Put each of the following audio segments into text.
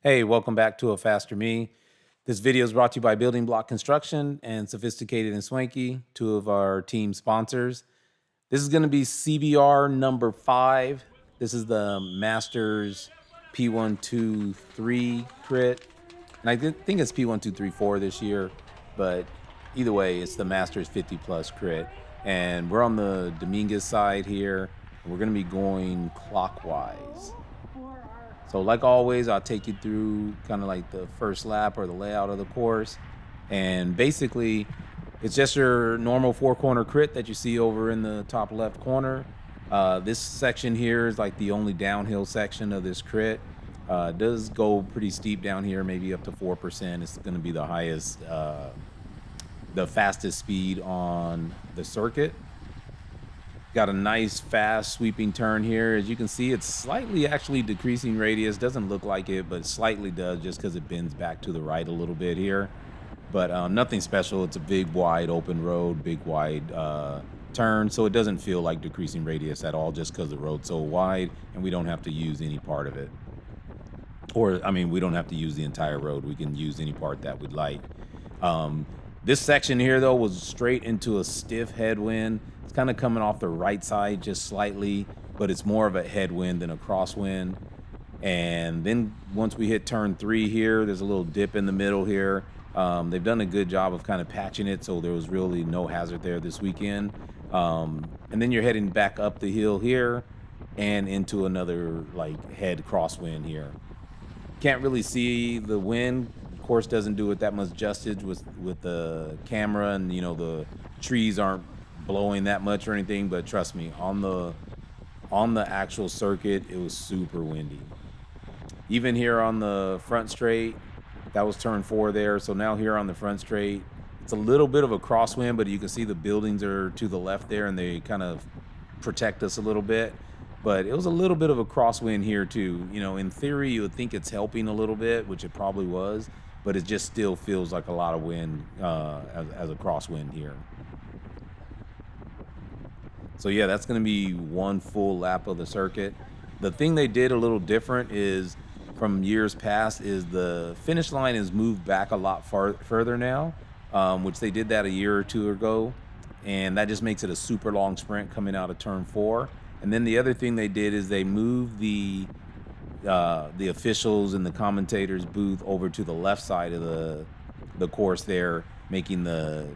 Hey, welcome back to A Faster Me. This video is brought to you by Building Block Construction and Sophisticated and Swanky, two of our team sponsors. This is going to be CBR number 5. This is the Masters P123 crit. And I think it's P1234 this year, but either way, it's the Masters 50 plus crit. And we're on the Dominguez side here. And we're going to be going clockwise. So like always, I'll take you through kind of like the first lap or the layout of the course. And basically, it's just your normal 4-corner crit that you see over in the top left corner. This section here is like the only downhill section of this crit. It does go pretty steep down here, maybe up to 4%. It's going to be the highest, the fastest speed on the circuit. Got a nice fast sweeping turn here. As you can see, it's slightly actually decreasing radius. Doesn't look like it, but it slightly does just because it bends back to the right a little bit here. But nothing special. It's a big, wide open road, big, wide turn. So it doesn't feel like decreasing radius at all just because the road's so wide and we don't have to use any part of it. Or, I mean, we don't have to use the entire road. We can use any part that we'd like. This section here, though, was straight into a stiff headwind. It's kind of coming off the right side just slightly, but it's more of a headwind than a crosswind. And then once we hit turn 3 here, there's a little dip in the middle here. They've done a good job of kind of patching it, so there was really no hazard there this weekend. And then you're heading back up the hill here and into another like head crosswind here. Can't really see the wind. Of course, doesn't do it that much justice with the camera, and the trees aren't blowing that much or anything. But trust me, on the actual circuit, it was super windy. Even here on the front straight, that was turn 4 there. So now here on the front straight, it's a little bit of a crosswind, but you can see the buildings are to the left there, and they kind of protect us a little bit. But it was a little bit of a crosswind here too. In theory, you would think it's helping a little bit, which it probably was, but it just still feels like a lot of wind as a crosswind here. So yeah, that's going to be one full lap of the circuit. The thing they did a little different is from years past is the finish line is moved back a lot further now, which they did that a year or two ago. And that just makes it a super long sprint coming out of turn 4. And then the other thing they did is they moved the officials and the commentators booth over to the left side of the course there, making the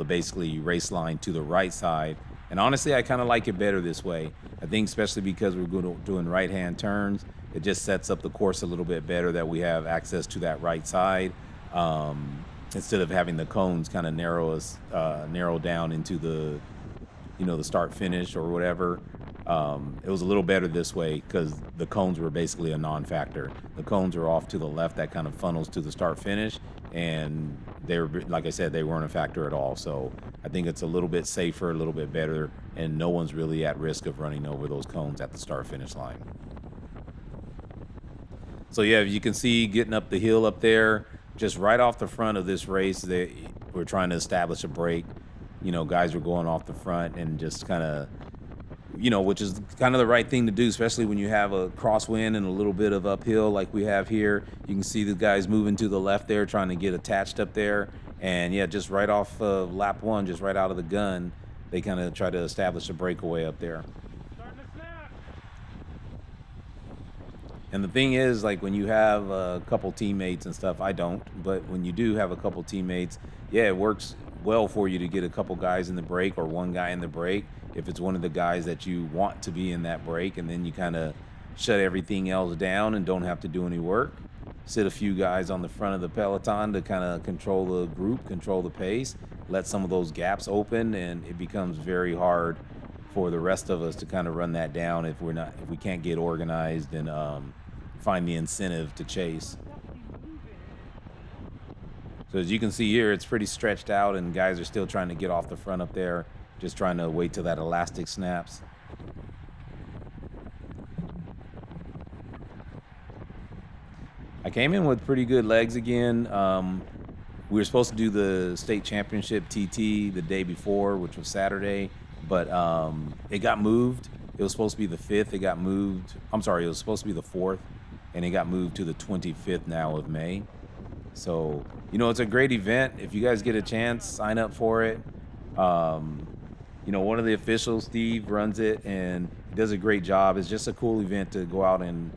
basically race line to the right side. And honestly, I kind of like it better this way. I think especially because we're doing right-hand turns, it just sets up the course a little bit better that we have access to that right side, instead of having the cones kind of narrow down into the the start finish or whatever. It was a little better this way because the cones were basically a non-factor. The cones are off to the left, that kind of funnels to the start finish, and they're, like I said, they weren't a factor at all. So I think it's a little bit safer, a little bit better, and no one's really at risk of running over those cones at the start finish line. So yeah, you can see getting up the hill up there, just right off the front of this race, we're trying to establish a break. Guys were going off the front and just kind of, which is kind of the right thing to do, especially when you have a crosswind and a little bit of uphill like we have here. You can see the guys moving to the left there, trying to get attached up there. And yeah, just right off of lap 1, just right out of the gun, they kind of try to establish a breakaway up there. And the thing is, like when you have a couple teammates and stuff, I don't, but when you do have a couple teammates, yeah, it works well for you to get a couple guys in the break or one guy in the break if it's one of the guys that you want to be in that break, and then you kind of shut everything else down and don't have to do any work. Sit a few guys on the front of the Peloton to kind of control the group, control the pace, let some of those gaps open, and it becomes very hard for the rest of us to kind of run that down if we can't get organized and find the incentive to chase. So as you can see here, it's pretty stretched out, and guys are still trying to get off the front up there, just trying to wait till that elastic snaps. I came in with pretty good legs again. We were supposed to do the state championship TT the day before, which was Saturday, but it got moved. It was supposed to be the 5th. It got moved. I'm sorry, it was supposed to be the 4th. and it got moved to the 25th now of May. So, it's a great event. If you guys get a chance, sign up for it. One of the officials, Steve, runs it and he does a great job. It's just a cool event to go out and,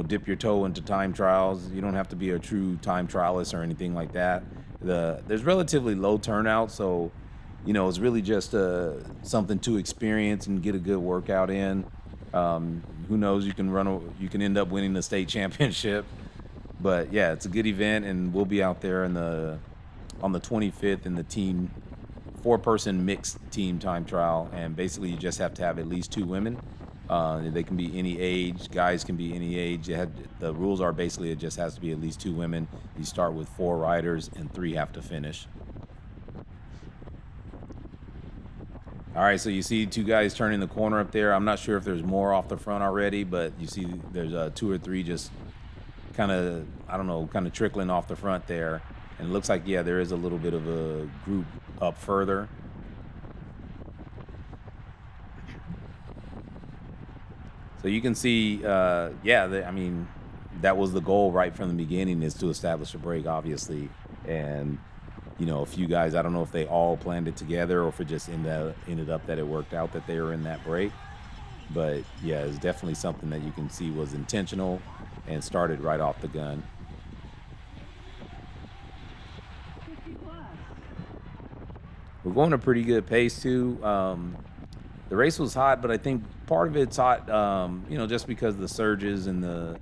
dip your toe into time trials. You don't have to be a true time trialist or anything like that. There's relatively low turnout, so, it's really just something to experience and get a good workout in. Who knows? You can end up winning the state championship. But yeah, it's a good event, and we'll be out there on the 25th in the team 4-person mixed team time trial, and basically you just have to have at least 2 women. They can be any age. Guys can be any age. The rules are basically it just has to be at least 2 women. You start with 4 riders, and 3 have to finish. All right, so you see 2 guys turning the corner up there. I'm not sure if there's more off the front already, but you see there's 2 or 3 just kind of trickling off the front there. And it looks like, yeah, there is a little bit of a group up further. So you can see, that was the goal right from the beginning, is to establish a break, obviously. And, a few guys, I don't know if they all planned it together or if it just ended up that it worked out that they were in that break. But, yeah, it's definitely something that you can see was intentional and started right off the gun. We're going a pretty good pace, too. The race was hot, but I think part of it's hot, just because of the surges and the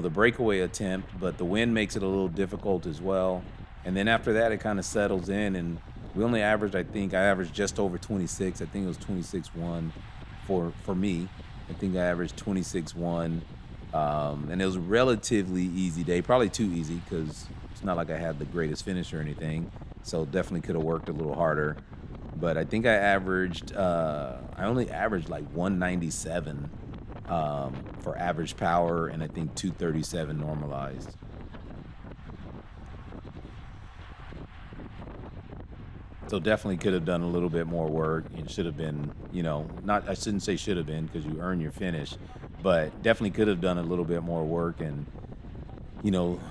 breakaway attempt, but the wind makes it a little difficult as well. And then after that, it kind of settles in, and we only averaged, I averaged just over 26. I think it was 26.1 for me. I think I averaged 26.1, and it was a relatively easy day, probably too easy because it's not like I had the greatest finish or anything, so definitely could have worked a little harder. But I think I only averaged like 197 for average power, and I think 237 normalized. So definitely could have done a little bit more work. It should have been, I shouldn't say should have been because you earn your finish, but definitely could have done a little bit more work and,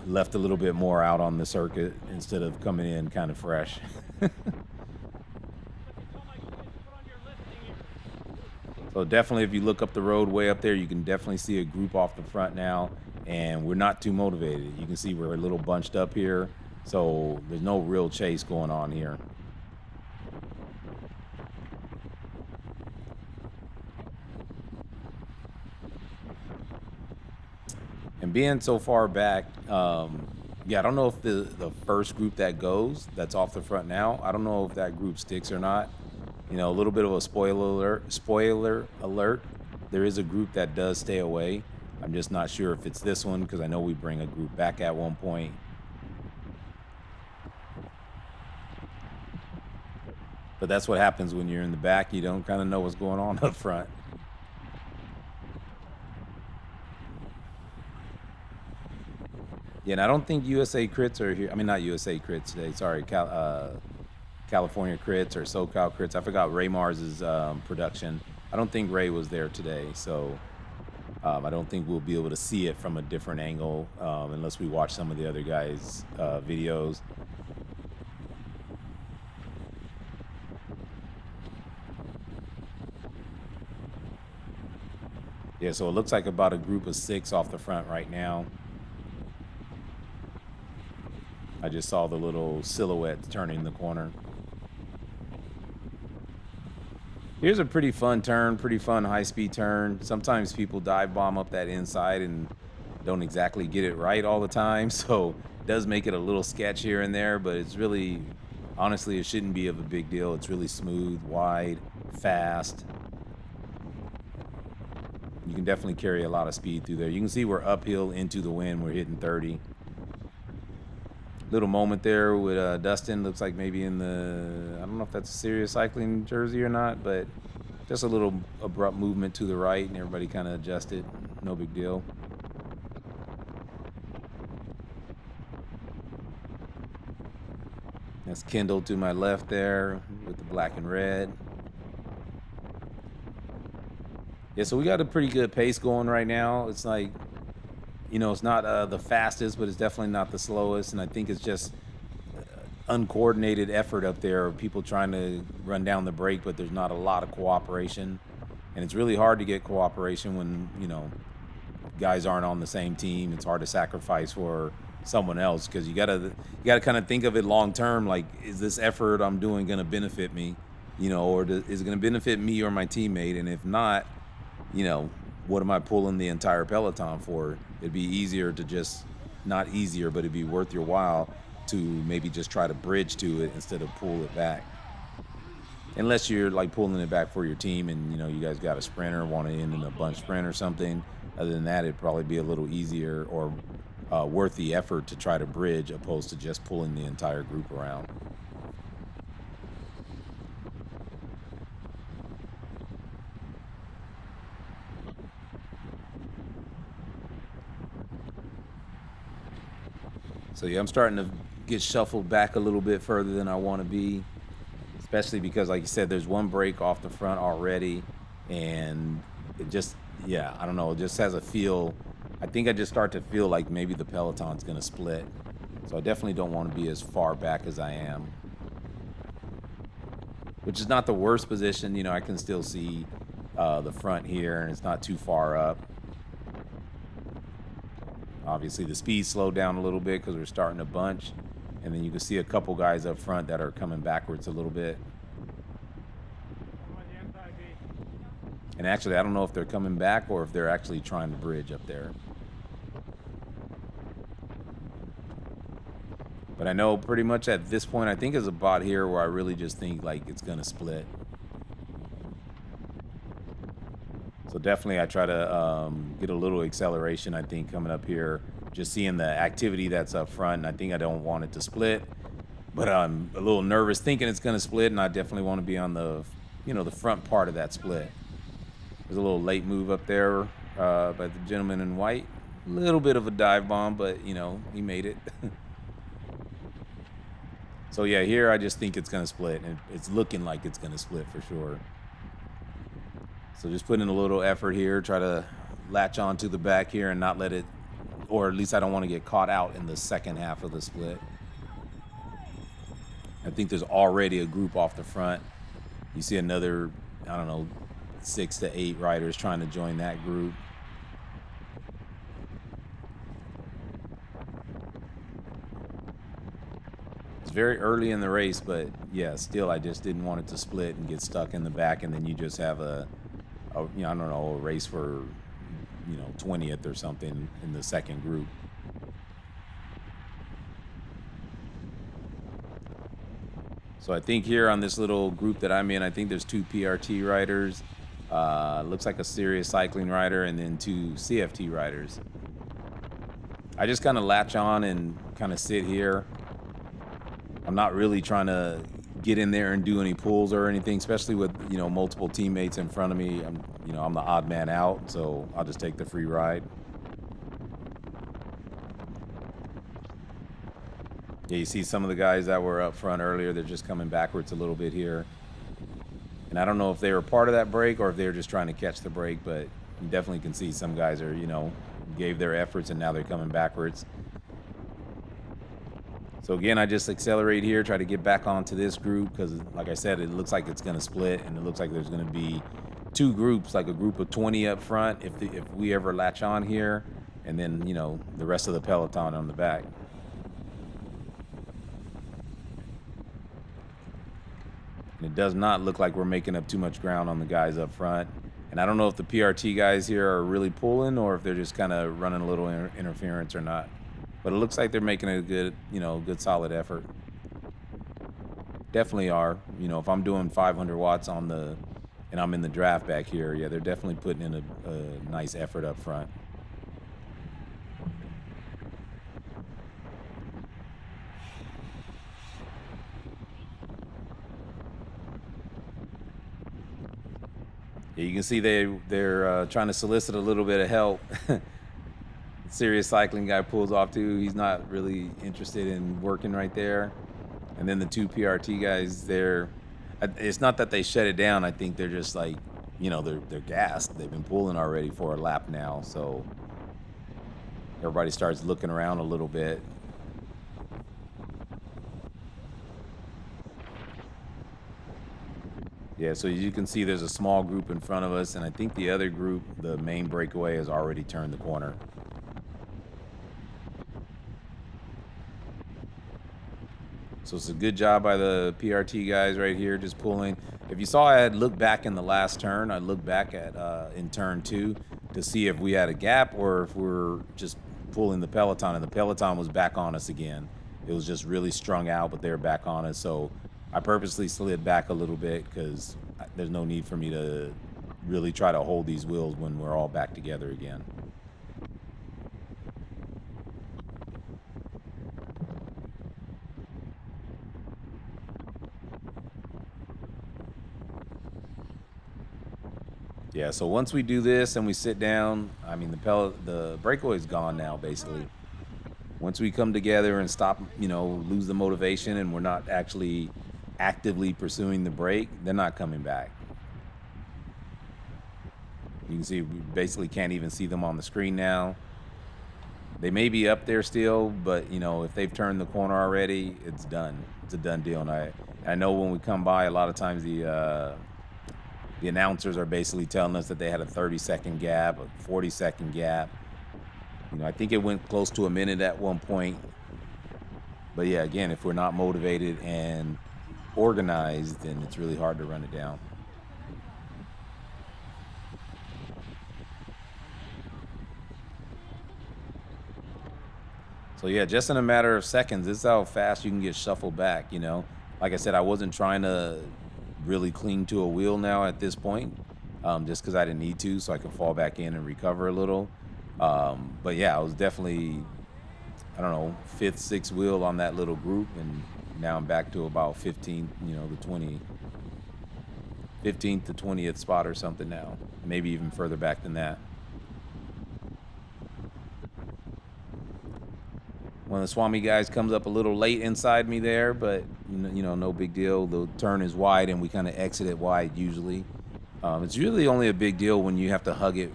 left a little bit more out on the circuit instead of coming in kind of fresh. So definitely, if you look up the road way up there, you can definitely see a group off the front now, and we're not too motivated. You can see we're a little bunched up here, so there's no real chase going on here. And being so far back, I don't know if the first group that's off the front now, I don't know if that group sticks or not. A little bit of a spoiler alert. There is a group that does stay away. I'm just not sure if it's this one because I know we bring a group back at one point. But that's what happens when you're in the back. You don't kind of know what's going on up front. Yeah, and I don't think USA Crits are here. I mean, not USA Crits today. Sorry, California Crits or SoCal Crits. I forgot Ray Mars's production. I don't think Ray was there today, so I don't think we'll be able to see it from a different angle unless we watch some of the other guys' videos. Yeah, so it looks like about a group of 6 off the front right now. I just saw the little silhouette turning the corner. Here's a pretty fun turn, pretty fun high-speed turn. Sometimes people dive bomb up that inside and don't exactly get it right all the time, so it does make it a little sketch here and there, but it's really, honestly, it shouldn't be of a big deal. It's really smooth, wide, fast. You can definitely carry a lot of speed through there. You can see we're uphill into the wind. We're hitting 30. Little moment there with Dustin. Looks like maybe in the, I don't know if that's a serious cycling jersey or not, but just a little abrupt movement to the right and everybody kind of adjusted. No big deal. That's Kendall to my left there with the black and red. Yeah, so we got a pretty good pace going right now. It's like, it's not the fastest, but it's definitely not the slowest. And I think it's just uncoordinated effort up there of people trying to run down the brake, but there's not a lot of cooperation. And it's really hard to get cooperation when, guys aren't on the same team. It's hard to sacrifice for someone else because you gotta kind of think of it long term. Like, is this effort I'm doing going to benefit me, or is it going to benefit me or my teammate? And if not, what am I pulling the entire Peloton for? It'd be easier to just, not easier, but it'd be worth your while to maybe just try to bridge to it instead of pull it back. Unless you're like pulling it back for your team and you guys got a sprinter, want to end in a bunch sprint or something. Other than that, it'd probably be a little easier or worth the effort to try to bridge opposed to just pulling the entire group around. So yeah, I'm starting to get shuffled back a little bit further than I want to be, especially because, like you said, there's one break off the front already, and it just, yeah, I don't know, it just has a feel. I think I just start to feel like maybe the Peloton's going to split. So I definitely don't want to be as far back as I am, which is not the worst position. I can still see the front here, and it's not too far up. Obviously, the speed slowed down a little bit because we're starting a bunch. And then you can see a couple guys up front that are coming backwards a little bit. And actually, I don't know if they're coming back or if they're actually trying to bridge up there. But I know pretty much at this point, I think it's about here where I really just think like it's going to split. So definitely I try to get a little acceleration, I think, coming up here. Just seeing the activity that's up front, and I think I don't want it to split. But I'm a little nervous thinking it's going to split, and I definitely want to be on the, the front part of that split. There's a little late move up there by the gentleman in white. A little bit of a dive bomb, but, he made it. So, yeah, here I just think it's going to split, and it's looking like it's going to split for sure. So just put in a little effort here, try to latch on to the back here and not let it, or at least I don't want to get caught out in the second half of the split. I think there's already a group off the front. You see another, 6 to 8 riders trying to join that group. It's very early in the race, but yeah, still I just didn't want it to split and get stuck in the back, and then you just have a race for 20th or something in the second group. So I think here on this little group that I'm in, I think there's 2 PRT riders, looks like a serious cycling rider, and then 2 CFT riders. I just kind of latch on and kind of sit here. I'm not really trying to get in there and do any pulls or anything, especially with multiple teammates in front of me. I'm the odd man out, so I'll just take the free ride. Yeah, you see some of the guys that were up front earlier, they're just coming backwards a little bit here. And I don't know if they were part of that break or if they were just trying to catch the break, but you definitely can see some guys are, gave their efforts and now they're coming backwards. So again, I just accelerate here, try to get back onto this group because, like I said, it looks like it's going to split, and it looks like there's going to be 2 groups, like a group of 20 up front if we ever latch on here, and then, the rest of the Peloton on the back. And it does not look like we're making up too much ground on the guys up front. And I don't know if the PRT guys here are really pulling or if they're just kind of running a little interference or not. But it looks like they're making a good, good solid effort. Definitely are. If I'm doing 500 watts and I'm in the draft back here, yeah, they're definitely putting in a nice effort up front. Yeah, you can see they're trying to solicit a little bit of help. Serious cycling guy pulls off too. He's not really interested in working right there. And then the 2 PRT guys, it's not that they shut it down. I think they're just like, they're gassed. They've been pulling already for a lap now. So everybody starts looking around a little bit. Yeah, so as you can see, there's a small group in front of us, and I think the other group, the main breakaway, has already turned the corner. So it's a good job by the PRT guys right here, just pulling. If you saw, I had looked back in the last turn. I looked back at in turn 2 to see if we had a gap or if we're just pulling the Peloton, and the Peloton was back on us again. It was just really strung out, but they're back on us. So I purposely slid back a little bit because there's no need for me to really try to hold these wheels when we're all back together again. Yeah, so once we do this and we sit down, I mean, the breakaway is gone now, basically. Once we come together and stop, lose the motivation, and we're not actually actively pursuing the break, they're not coming back. You can see we basically can't even see them on the screen now. They may be up there still, but if they've turned the corner already, it's done. It's a done deal. And I know when we come by, a lot of times the announcers are basically telling us that they had a 30-second gap, a 40-second gap. I think it went close to a minute at one point. But yeah, again, if we're not motivated and organized, then it's really hard to run it down. So yeah, just in a matter of seconds, this is how fast you can get shuffled back. Like I said, I wasn't trying to really cling to a wheel now at this point, just because I didn't need to, so I could fall back in and recover a little. But yeah, I was definitely, I don't know, 5th, 6th wheel on that little group, and now I'm back to about 15th, the 15th to 20th spot or something now, maybe even further back than that. One of the Swanky guys comes up a little late inside me there, but no big deal. The turn is wide, and we kind of exit it wide usually. It's really only a big deal when you have to hug it,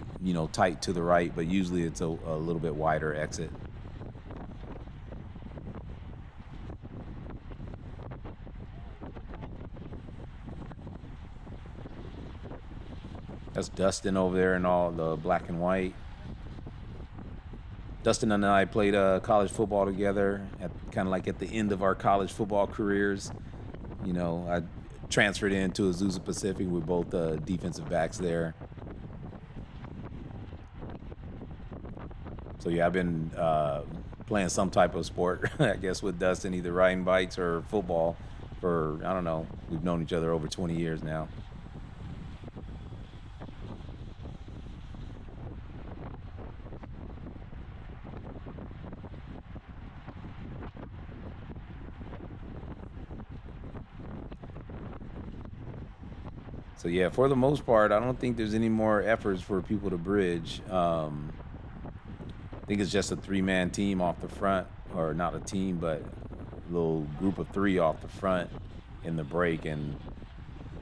tight to the right, but usually it's a little bit wider exit. That's Dustin over there in all the black and white. Dustin and I played college football together at kind of like at the end of our college football careers. I transferred into Azusa Pacific with both defensive backs there. So yeah, I've been playing some type of sport, I guess, with Dustin, either riding bikes or football for, I don't know, we've known each other over 20 years now. So yeah, for the most part, I don't think there's any more efforts for people to bridge. I think it's just a 3-man team off the front, or not a team, but a little group of 3 off the front in the break, and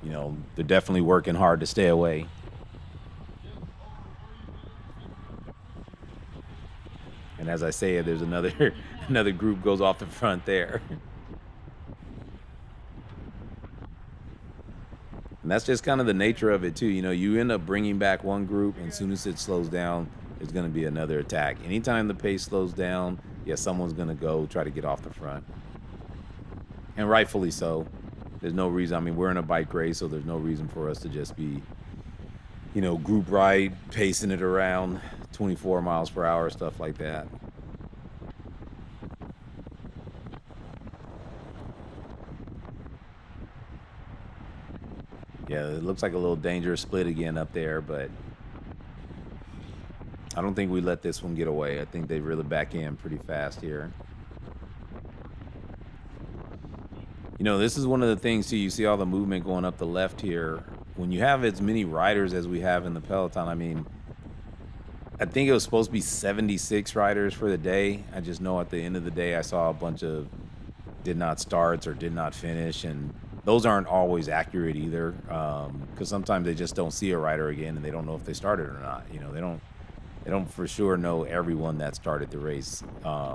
they're definitely working hard to stay away. And as I say it, there's another another group goes off the front there. And that's just kind of the nature of it too. You end up bringing back one group, and as soon as it slows down, there's going to be another attack. Anytime the pace slows down, yeah, someone's going to go try to get off the front. And rightfully so. There's no reason. I mean, we're in a bike race, so there's no reason for us to just be, group ride, pacing it around 24 miles per hour, stuff like that. Yeah, it looks like a little dangerous split again up there, but I don't think we let this one get away. I think they really back in pretty fast here. This is one of the things, too. You see all the movement going up the left here. When you have as many riders as we have in the Peloton, I mean, I think it was supposed to be 76 riders for the day. I just know at the end of the day, I saw a bunch of did not starts or did not finish, and those aren't always accurate either, because sometimes they just don't see a rider again and they don't know if they started or not. They don't they don't for sure know everyone that started the race,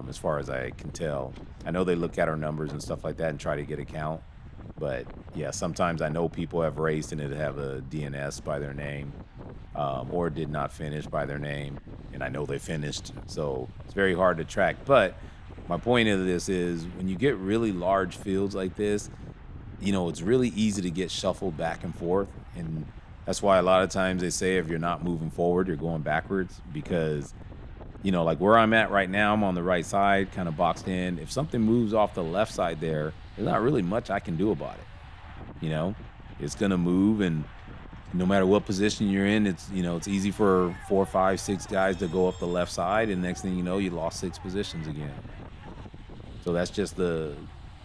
as far as I can tell. I know they look at our numbers and stuff like that and try to get a count. But yeah, sometimes I know people have raced and it have a DNS by their name, or did not finish by their name, and I know they finished. So it's very hard to track. But my point of this is when you get really large fields like this, it's really easy to get shuffled back and forth. And that's why a lot of times they say if you're not moving forward, you're going backwards, because like where I'm at right now, I'm on the right side, kind of boxed in. If something moves off the left side there's not really much I can do about it. It's going to move, and no matter what position you're in, it's easy for 4, 5, 6 guys to go up the left side, and next thing you know, you lost 6 positions again. So that's just the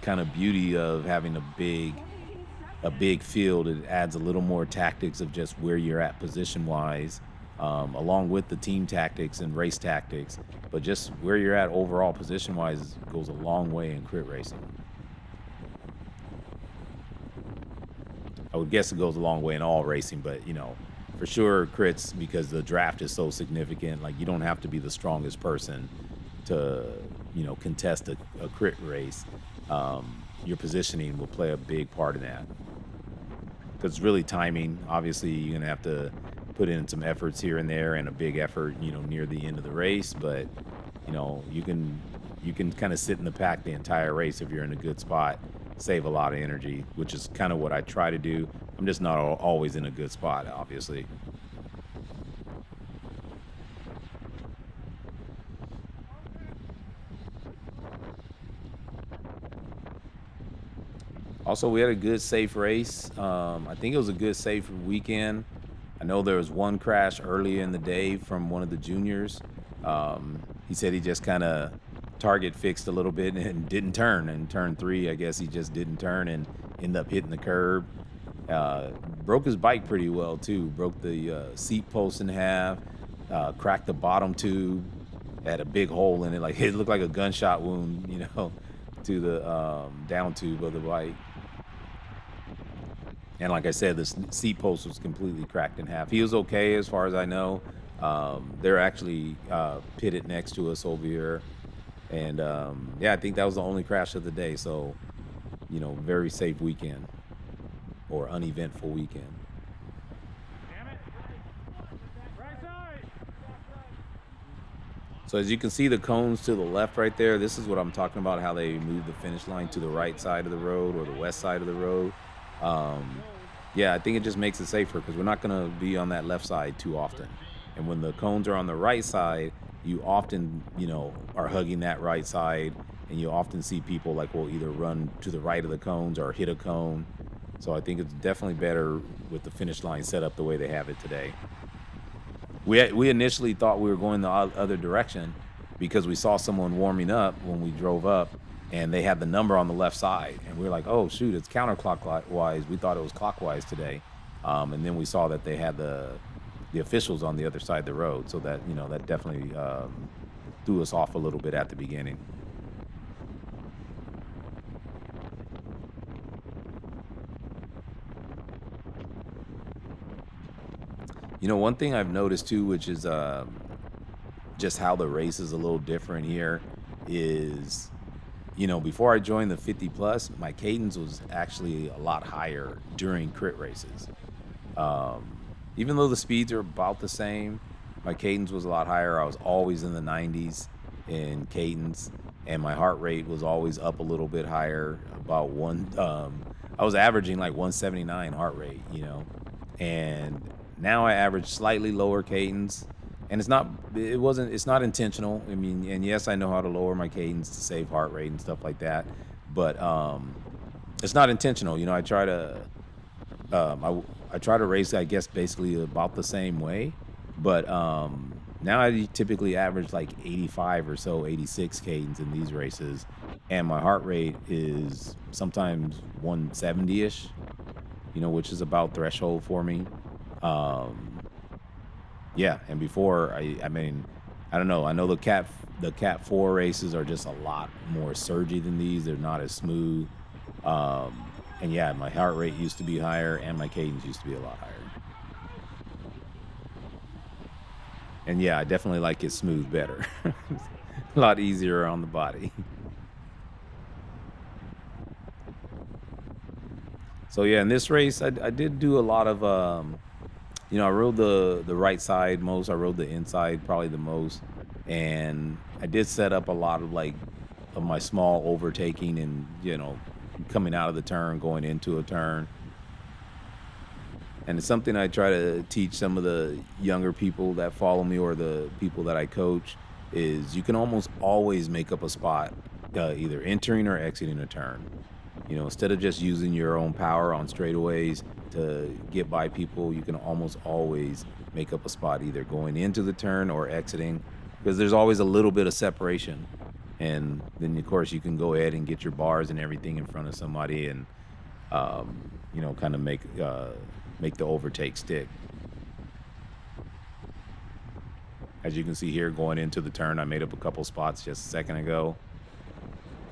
kind of beauty of having a big field. It adds a little more tactics of just where you're at position wise, along with the team tactics and race tactics, but just where you're at overall position wise goes a long way in crit racing. I would guess it goes a long way in all racing, but for sure crits, because the draft is so significant. Like, you don't have to be the strongest person to contest a crit race. Your positioning will play a big part in that, because it's really timing. Obviously, you're gonna have to put in some efforts here and there, and a big effort near the end of the race. But you can kind of sit in the pack the entire race if you're in a good spot, save a lot of energy, which is kind of what I try to do. I'm just not always in a good spot, obviously. Also, we had a good, safe race. I think it was a good, safe weekend. I know there was one crash earlier in the day from one of the juniors. He said he just kind of target fixed a little bit and didn't turn. In turn 3, I guess he just didn't turn and ended up hitting the curb. Broke his bike pretty well, too. Broke the seat post in half, cracked the bottom tube, had a big hole in it. Like, it looked like a gunshot wound, to the down tube of the bike. And like I said, the seat post was completely cracked in half. He was okay, as far as I know. They're actually pitted next to us over here. And I think that was the only crash of the day. So, very safe weekend, or uneventful weekend. So as you can see, the cones to the left right there, this is what I'm talking about, how they move the finish line to the right side of the road or the west side of the road. I think it just makes it safer, because we're not going to be on that left side too often. And when the cones are on the right side, you often, are hugging that right side, and you often see people will either run to the right of the cones or hit a cone. So I think it's definitely better with the finish line set up the way they have it today. We initially thought we were going the other direction, because we saw someone warming up when we drove up, and they had the number on the left side, and we were like, oh shoot, it's counterclockwise. We thought it was clockwise today, and then we saw that they had the officials on the other side of the road, so that that definitely threw us off a little bit at the beginning. One thing I've noticed too, which is just how the race is a little different here, is before I joined the 50 plus, my cadence was actually a lot higher during crit races. Even though the speeds are about the same, my cadence was a lot higher. I was always in the 90s in cadence, and my heart rate was always up a little bit higher. I was averaging like 179 heart rate, and now I average slightly lower cadence, and it's not intentional. I mean, and yes, I know how to lower my cadence to save heart rate and stuff like that, but it's not intentional. I try to I try to race, I guess, basically about the same way, but now I typically average like 85 or so, 86 cadence in these races, and my heart rate is sometimes 170-ish, which is about threshold for me. And before, I mean, I don't know. I know the Cat 4 races are just a lot more surgy than these. They're not as smooth. My heart rate used to be higher, and my cadence used to be a lot higher. And yeah, I definitely like it smooth better. A lot easier on the body. So yeah, in this race, I did do a lot of I rode the right side most. I rode the inside probably the most, and I did set up a lot of like of my small overtaking and coming out of the turn, going into a turn. And it's something I try to teach some of the younger people that follow me or the people that I coach is you can almost always make up a spot, either entering or exiting a turn. Instead of just using your own power on straightaways to get by people, you can almost always make up a spot either going into the turn or exiting because there's always a little bit of separation. And then, of course, you can go ahead and get your bars and everything in front of somebody and, kind of make the overtake stick. As you can see here, going into the turn, I made up a couple spots just a second ago.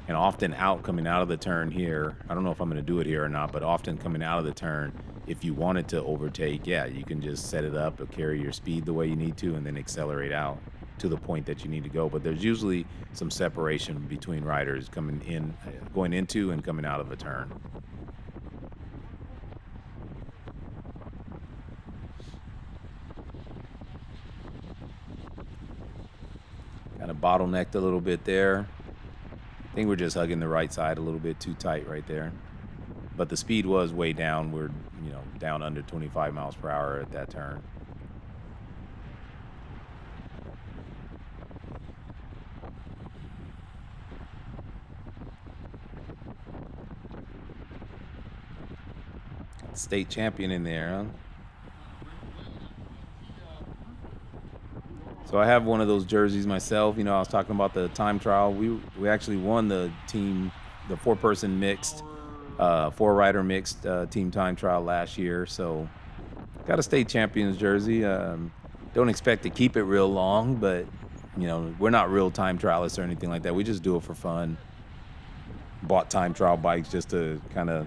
And often coming out of the turn here, I don't know if I'm going to do it here or not, but often coming out of the turn, if you wanted to overtake, yeah, you can just set it up or carry your speed the way you need to and then accelerate out to the point that you need to go. But there's usually some separation between riders going into and coming out of a turn. Kind of bottlenecked a little bit there. I think we're just hugging the right side a little bit too tight right there. But the speed was way down. We're, down under 25 miles per hour at that turn. Got the state champion in there, huh? So I have one of those jerseys myself. I was talking about the time trial. We actually won the 4-person mixed, 4-rider mixed team time trial last year. So got a state champion's jersey. Don't expect to keep it real long, but we're not real time trialists or anything like that. We just do it for fun. Bought time trial bikes just to kind of,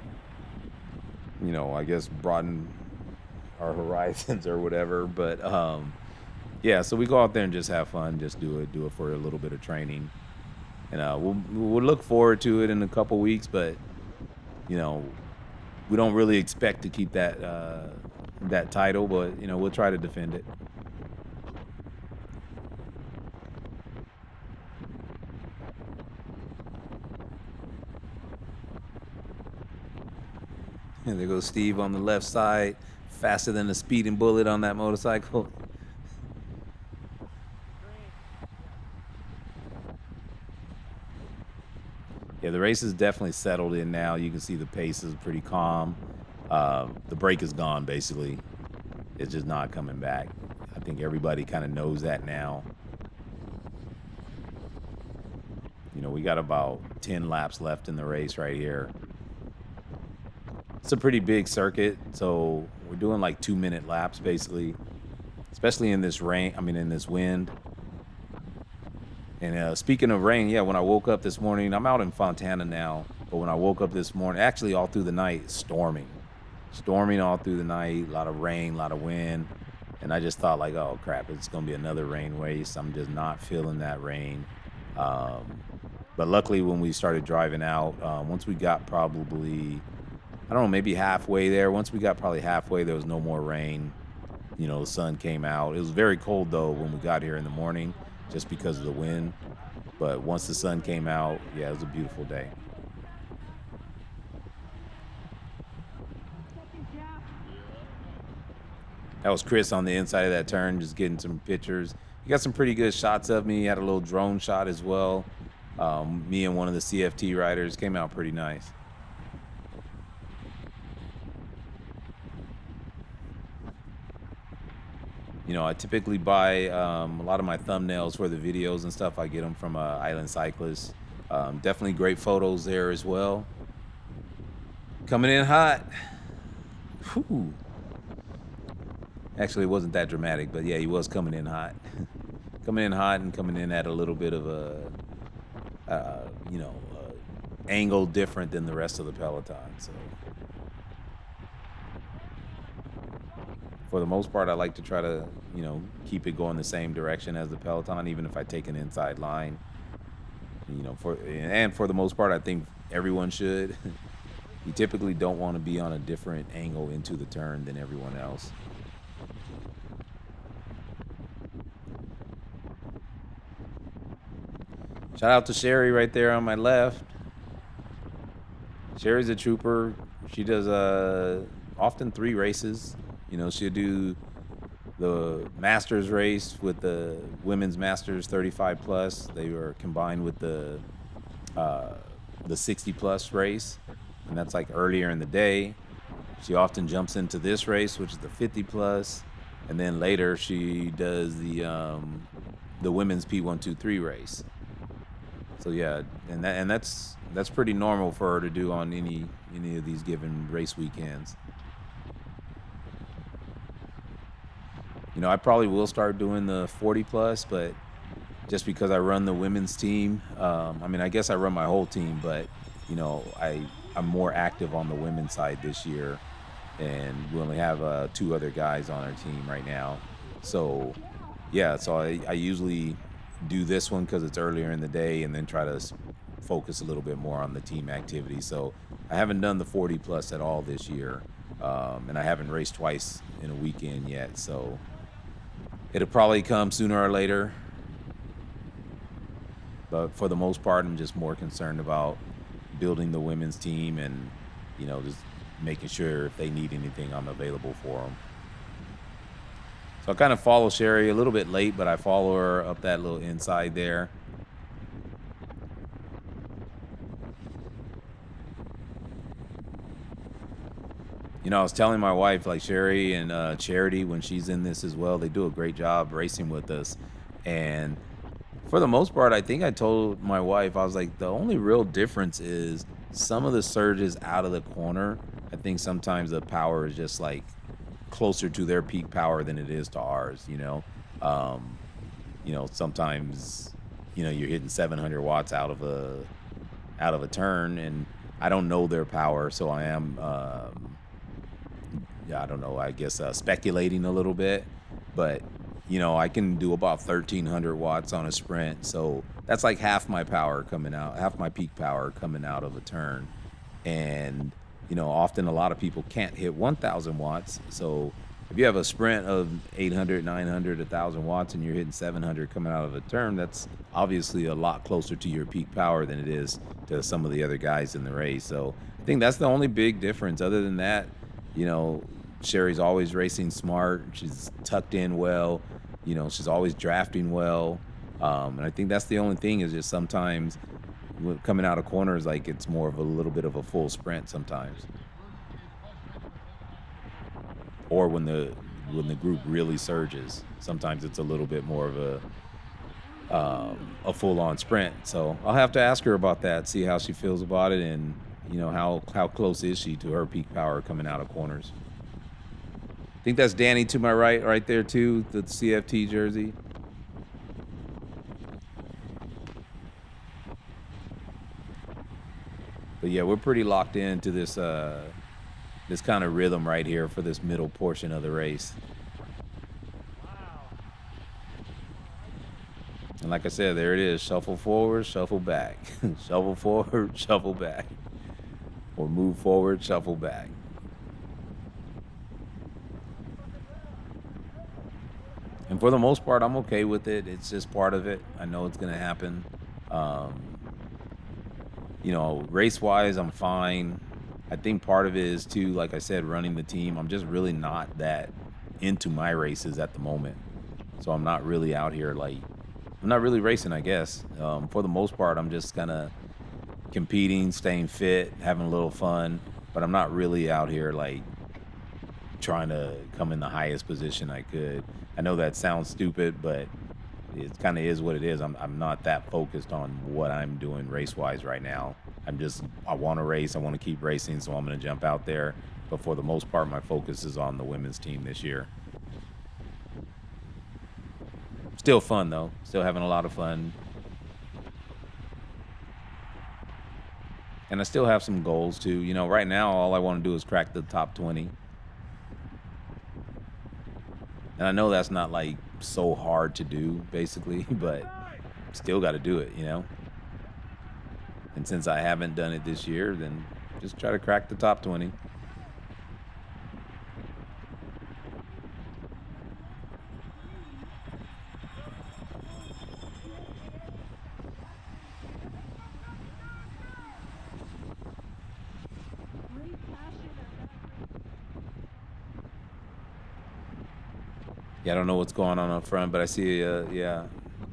I guess broaden our horizons or whatever. But yeah, so we go out there and just have fun, just do it for a little bit of training, and we'll look forward to it in a couple weeks. But we don't really expect to keep that title, but we'll try to defend it. And there goes Steve on the left side, faster than a speeding bullet on that motorcycle. Yeah, the race is definitely settled in now. You can see the pace is pretty calm. The brake is gone, basically. It's just not coming back. I think everybody kind of knows that now. We got about 10 laps left in the race right here. It's a pretty big circuit, so we're doing like 2-minute laps, basically, especially in this rain. In this wind. And speaking of rain, yeah, when I woke up this morning, I'm out in Fontana now, but when I woke up this morning, actually all through the night, storming all through the night, a lot of rain, a lot of wind. And I just thought like, oh crap, it's going to be another rain race. I'm just not feeling that rain. But luckily when we started driving out, once we got probably, I don't know, maybe halfway there, once we got probably halfway, there was no more rain. The sun came out. It was very cold though when we got here in the morning, just because of the wind. But once the sun came out, yeah, it was a beautiful day. That was Chris on the inside of that turn, just getting some pictures. He got some pretty good shots of me. He had a little drone shot as well. Me and one of the CFT riders came out pretty nice. I typically buy a lot of my thumbnails for the videos and stuff. I get them from Island Cyclist. Definitely great photos there as well. Coming in hot. Whew. Actually, it wasn't that dramatic, but yeah, he was coming in hot. Coming in hot and coming in at a little bit of a, angle different than the rest of the Peloton. So for the most part, I like to try to, keep it going the same direction as the Peloton, even if I take an inside line. For the most part, I think everyone should. You typically don't want to be on a different angle into the turn than everyone else. Shout out to Sherry right there on my left. Sherry's a trooper. She does often 3 races. She'll do the Masters race with the Women's Masters 35 plus. They were combined with the 60 plus race, and that's like earlier in the day. She often jumps into this race, which is the 50 plus, and then later she does the Women's P123 race. So yeah, and that's pretty normal for her to do on any of these given race weekends. I probably will start doing the 40 plus, but just because I run the women's team, I guess I run my whole team, but I'm more active on the women's side this year, and we only have 2 other guys on our team right now. So yeah, so I usually do this one because it's earlier in the day, and then try to focus a little bit more on the team activity. So I haven't done the 40 plus at all this year, and I haven't raced twice in a weekend yet, so it'll probably come sooner or later. But for the most part, I'm just more concerned about building the women's team and, just making sure if they need anything, I'm available for them. So I kind of follow Sherry a little bit late, but I follow her up that little inside there. I was telling my wife, like Sherry and Charity, when she's in this as well, they do a great job racing with us. And for the most part, I think I told my wife, I was like, the only real difference is some of the surges out of the corner. I think sometimes the power is just like closer to their peak power than it is to ours. Sometimes you're hitting 700 watts out of a turn, and I don't know their power, so I am I don't know, I guess speculating a little bit, but I can do about 1300 watts on a sprint, so that's like half my peak power coming out of a turn. And often a lot of people can't hit 1000 watts, so if you have a sprint of 800, 900, 1000 watts and you're hitting 700 coming out of a turn, that's obviously a lot closer to your peak power than it is to some of the other guys in the race. So I think that's the only big difference. Other than that, Sherry's always racing smart. She's tucked in well. She's always drafting well. And I think that's the only thing, is just sometimes coming out of corners, like it's more of a little bit of a full sprint sometimes. Or when the group really surges, sometimes it's a little bit more of a full-on sprint. So I'll have to ask her about that, see how she feels about it, and how close is she to her peak power coming out of corners. I think that's Danny to my right there too, the CFT jersey. But yeah, we're pretty locked into this kind of rhythm right here for this middle portion of the race. And like I said, there it is. Shuffle forward, shuffle back. Shuffle forward, shuffle back. Or move forward, shuffle back. And for the most part, I'm okay with it. It's just part of it. I know it's going to happen. Race-wise, I'm fine. I think part of it is, too, like I said, running the team. I'm just really not that into my races at the moment. So I'm not really out here, I'm not really racing, I guess. For the most part, I'm just kind of competing, staying fit, having a little fun. But I'm not really out here, trying to come in the highest position I could. I know that sounds stupid, but it kind of is what it is. I'm not that focused on what I'm doing race-wise right now. I want to race. I want to keep racing, so I'm going to jump out there. But for the most part, my focus is on the women's team this year. Still fun, though. Still having a lot of fun. And I still have some goals, too. Right now, all I want to do is crack the top 20. And I know that's not like so hard to do, basically, but still got to do it, you know? And since I haven't done it this year, then just try to crack the top 20. Yeah, I don't know what's going on up front, but I see, yeah,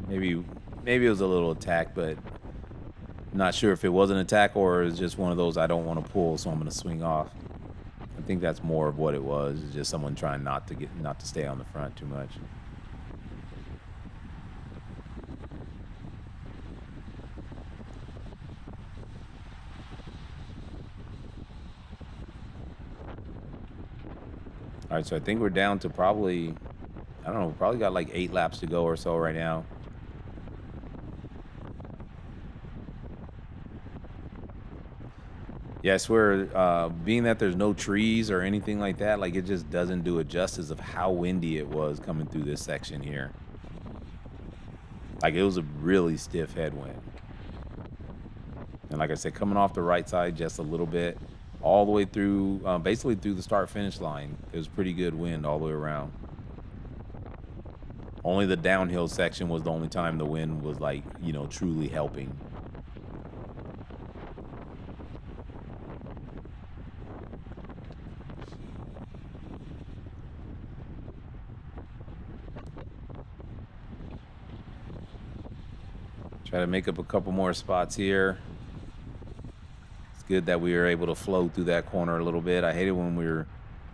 maybe it was a little attack, but not sure if it was an attack or it's just one of those I don't want to pull, so I'm going to swing off. I think that's more of what it was. It's just someone trying not to stay on the front too much. All right, so I think we're down to probably, I don't know, probably got like 8 laps to go or so right now. Yeah, I swear, being that there's no trees or anything like that, like it just doesn't do it justice of how windy it was coming through this section here. Like it was a really stiff headwind. And like I said, coming off the right side just a little bit, all the way through, basically through the start-finish line. It was pretty good wind all the way around. Only the downhill section was the only time the wind was like, you know, truly helping. Try to make up a couple more spots here. It's good that we were able to flow through that corner a little bit. I hate it when we're,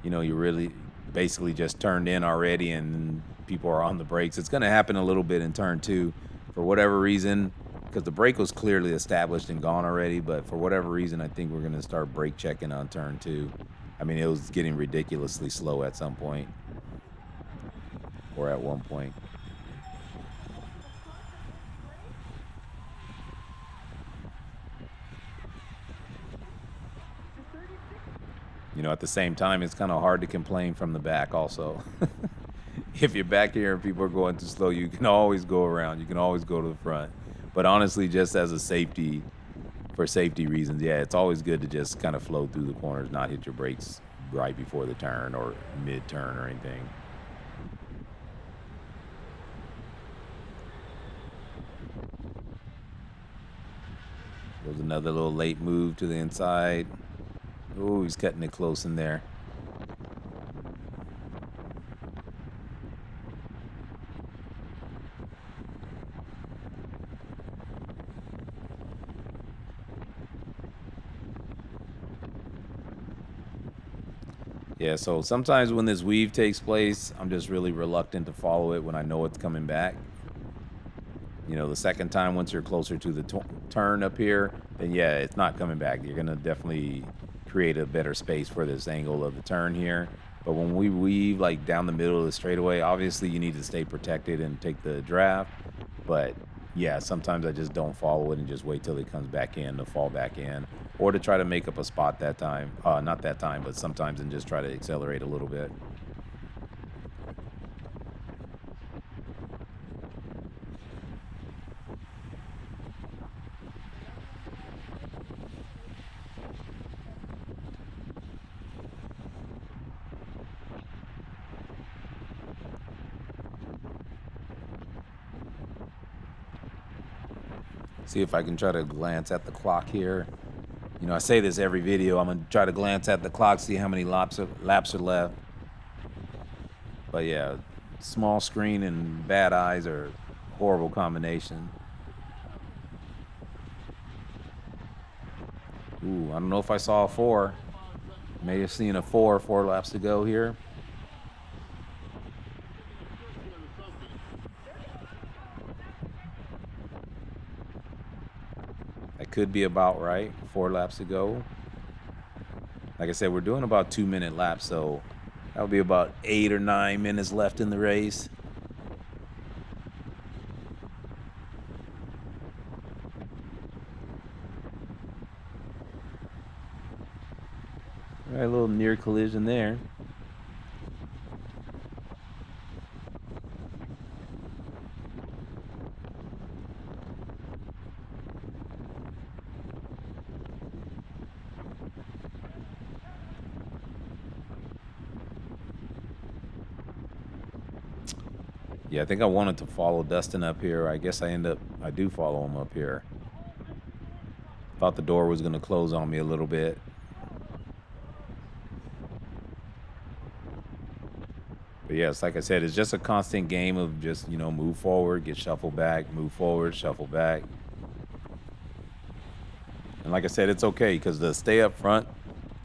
you know, you really basically just turned in already and people are on the brakes. It's going to happen a little bit in turn 2 for whatever reason, because the brake was clearly established and gone already, but for whatever reason, I think we're going to start brake checking on turn 2. I mean, it was getting ridiculously slow at some point, or at one point. You know, at the same time, it's kind of hard to complain from the back also. If you're back here and people are going too slow, you can always go around. You can always go to the front. But honestly, just as a safety, for safety reasons, yeah, it's always good to just kind of flow through the corners, not hit your brakes right before the turn or mid-turn or anything. There's another little late move to the inside. Oh, he's cutting it close in there. Yeah, so sometimes when this weave takes place, I'm just really reluctant to follow it when I know it's coming back. You know, the second time, once you're closer to the turn up here, then yeah, it's not coming back. You're going to definitely create a better space for this angle of the turn here. But when we weave like down the middle of the straightaway, obviously you need to stay protected and take the draft. But yeah, sometimes I just don't follow it and just wait till it comes back in to fall back in, or to try to make up a spot that time. Not that time, but sometimes, and just try to accelerate a little bit. See if I can try to glance at the clock here. You know, I say this every video. I'm going to try to glance at the clock, see how many laps are left. But yeah, small screen and bad eyes are a horrible combination. Ooh, I don't know if I saw a 4. May have seen a 4 laps to go here. That could be about right. 4 laps to go. Like I said, we're doing about 2-minute laps, so that'll be about 8 or 9 minutes left in the race. All right, a little near collision there. Yeah, I think I wanted to follow Dustin up here. I guess I do follow him up here. Thought the door was going to close on me a little bit. But yes, like I said, it's just a constant game of just, move forward, get shuffled back, move forward, shuffle back. And like I said, it's okay because the stay up front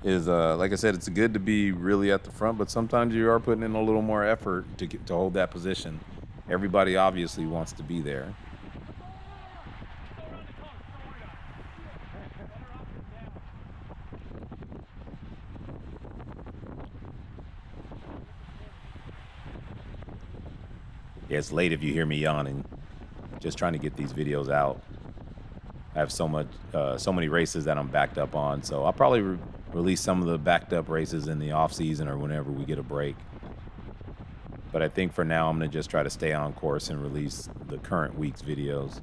is, like I said, it's good to be really at the front, but sometimes you are putting in a little more effort to hold that position. Everybody obviously wants to be there. Yeah, it's late if you hear me yawning. Just trying to get these videos out. I have so many races that I'm backed up on, so I'll probably release some of the backed up races in the off season or whenever we get a break. But I think for now I'm gonna just try to stay on course and release the current week's videos.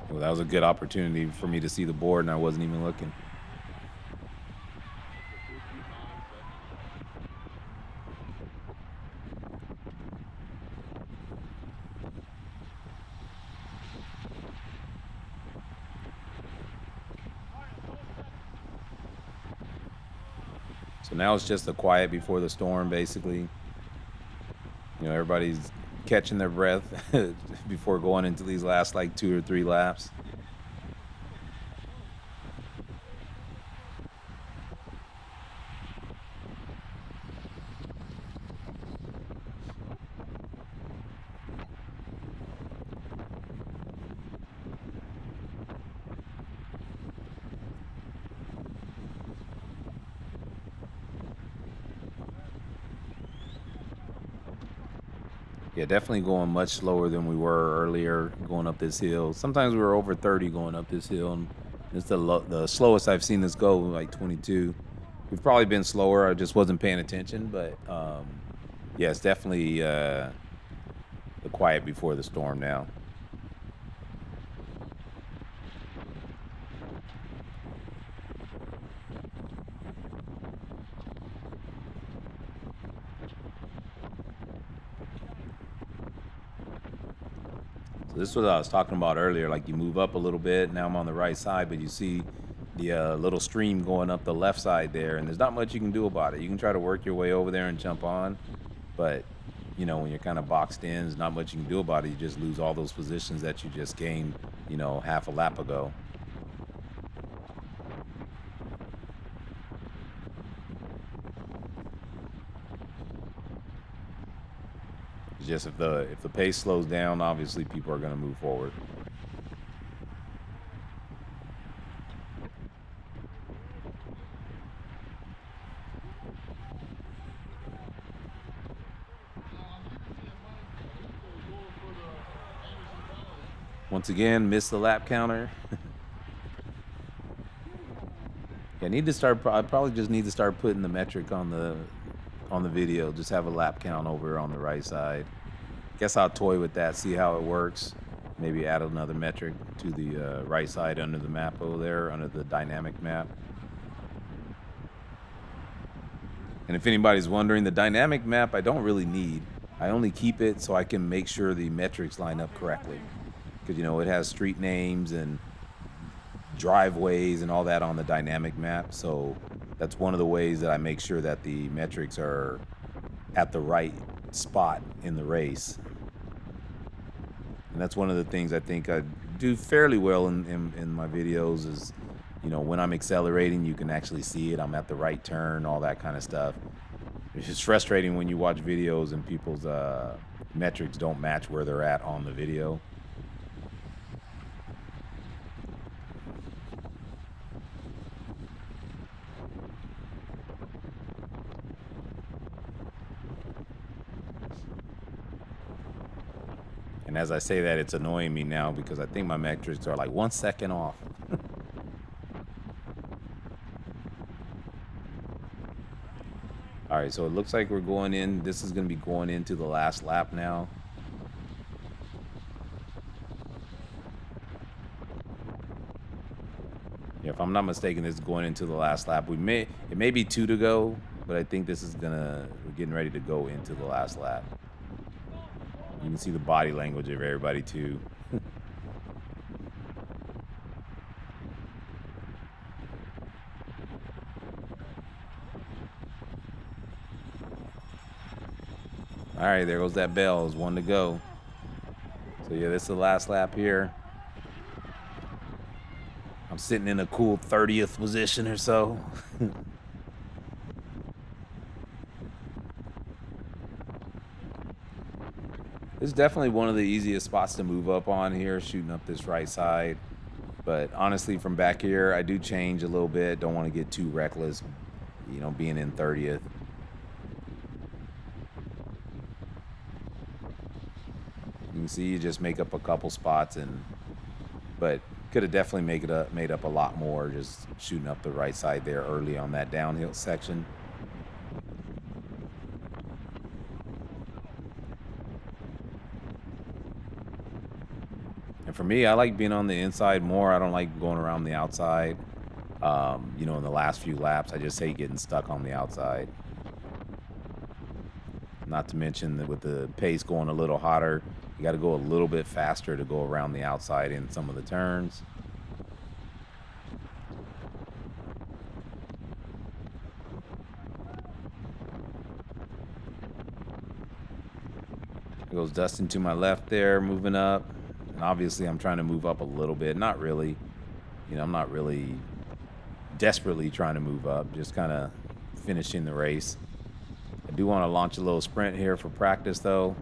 Well, that was a good opportunity for me to see the board, and I wasn't even looking. So now it's just the quiet before the storm, basically. Everybody's catching their breath before going into these last like 2 or 3 laps. Yeah, definitely going much slower than we were earlier going up this hill. Sometimes we were over 30 going up this hill, and it's the slowest I've seen this go, like 22. We've probably been slower. I just wasn't paying attention, but yeah, it's definitely the quiet before the storm now. This is what I was talking about earlier. Like you move up a little bit. Now I'm on the right side, but you see the little stream going up the left side there, and there's not much you can do about it. You can try to work your way over there and jump on, but when you're kind of boxed in, there's not much you can do about it. You just lose all those positions that you just gained, half a lap ago. Just if the pace slows down, obviously people are going to move forward. Once again, missed the lap counter. Yeah, I probably just need to start putting the metric on the video. Just have a lap count over on the right side. Guess I'll toy with that, see how it works. Maybe add another metric to the right side under the map over there, under the dynamic map. And if anybody's wondering, the dynamic map I don't really need. I only keep it so I can make sure the metrics line up correctly. Because, it has street names and driveways and all that on the dynamic map. So that's one of the ways that I make sure that the metrics are at the right spot in the race. And that's one of the things I think I do fairly well in my videos is, when I'm accelerating, you can actually see it. I'm at the right turn, all that kind of stuff. It's just frustrating when you watch videos and people's metrics don't match where they're at on the video. And as I say that, it's annoying me now because I think my metrics are like 1 second off. All right, so it looks like we're going in. This is going to be going into the last lap now. Yeah, if I'm not mistaken, this is going into the last lap. It may be 2 to go, but I think this is we're getting ready to go into the last lap. You can see the body language of everybody too. All right, there goes that bell. It's 1 to go. So yeah, this is the last lap here. I'm sitting in a cool 30th position or so. It's definitely one of the easiest spots to move up on here, shooting up this right side. But honestly, from back here, I do change a little bit. Don't want to get too reckless, being in 30th. You can see you just make up a couple spots, but could have definitely made up a lot more just shooting up the right side there early on that downhill section. And for me, I like being on the inside more. I don't like going around the outside. In the last few laps, I just hate getting stuck on the outside. Not to mention that with the pace going a little hotter, you got to go a little bit faster to go around the outside in some of the turns. There goes Dustin to my left there, moving up. And obviously, I'm trying to move up a little bit. Not really. I'm not really desperately trying to move up, just kind of finishing the race. I do want to launch a little sprint here for practice, though.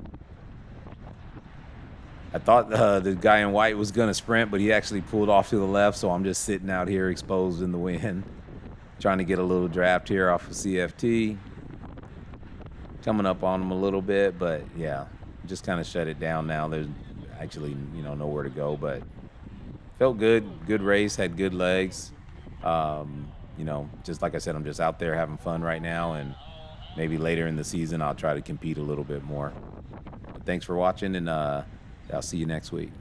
I thought the guy in white was going to sprint, but he actually pulled off to the left, so I'm just sitting out here exposed in the wind, trying to get a little draft here off of CFT. Coming up on him a little bit, but yeah, just kind of shut it down now. There's actually, nowhere to go, but felt good. Good race, had good legs. Just like I said, I'm just out there having fun right now, and maybe later in the season I'll try to compete a little bit more. But thanks for watching, and I'll see you next week.